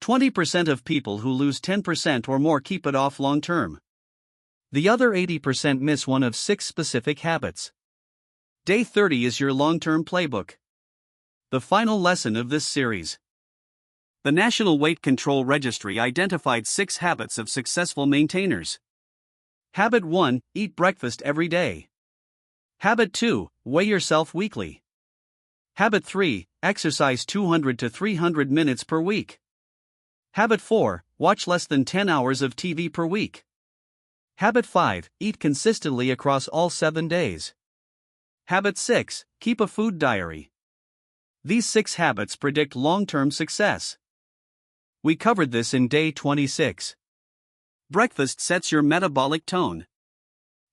20% of people who lose 10% or more keep it off long term. The other 80% miss one of 6 specific habits. Day 30 is your long-term playbook. The final lesson of this series. The National Weight Control Registry identified 6 habits of successful maintainers. Habit 1, eat breakfast every day. Habit 2, weigh yourself weekly. Habit 3, exercise 200 to 300 minutes per week. Habit 4, watch less than 10 hours of TV per week. Habit 5, eat consistently across all 7 days. Habit 6, keep a food diary. These 6 habits predict long-term success. We covered this in day 26. Breakfast sets your metabolic tone.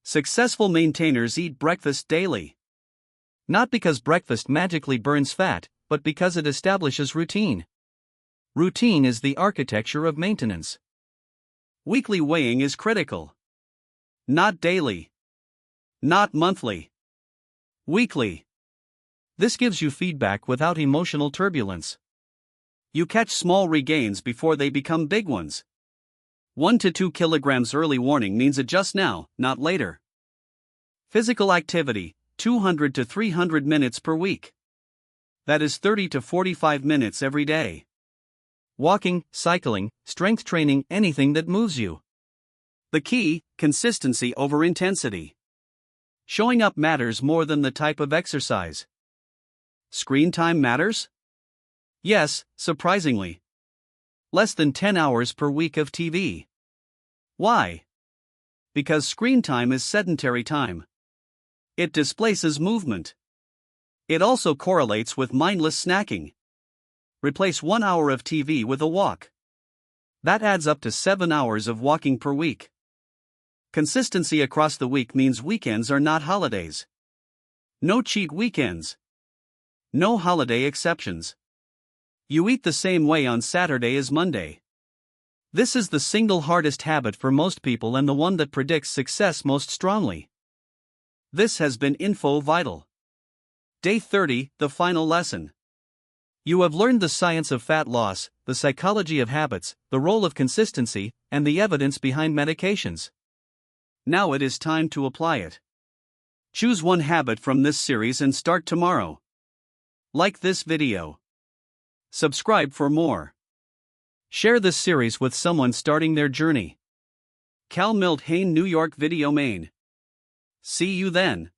Successful maintainers eat breakfast daily. Not because breakfast magically burns fat, but because it establishes routine. Routine is the architecture of maintenance. Weekly weighing is critical. Not daily. Not monthly. Weekly. This gives you feedback without emotional turbulence. You catch small regains before they become big ones. 1 to 2 kilograms early warning means adjust now, not later. Physical activity, 200 to 300 minutes per week. That is 30 to 45 minutes every day. Walking, cycling, strength training, anything that moves you. The key, consistency over intensity. Showing up matters more than the type of exercise. Screen time matters? Yes, surprisingly. Less than 10 hours per week of TV. Why? Because screen time is sedentary time. It displaces movement. It also correlates with mindless snacking. Replace 1 hour of TV with a walk. That adds up to 7 hours of walking per week. Consistency across the week means weekends are not holidays. No cheat weekends. No holiday exceptions. You eat the same way on Saturday as Monday. This is the single hardest habit for most people and the one that predicts success most strongly. This has been Info Vital. Day 30, the final lesson. You have learned the science of fat loss, the psychology of habits, the role of consistency, and the evidence behind medications. Now it is time to apply it. Choose one habit from this series and start tomorrow. Like this video. Subscribe for more. Share this series with someone starting their journey. Cal Milt Hain, New York Video Main. See you then.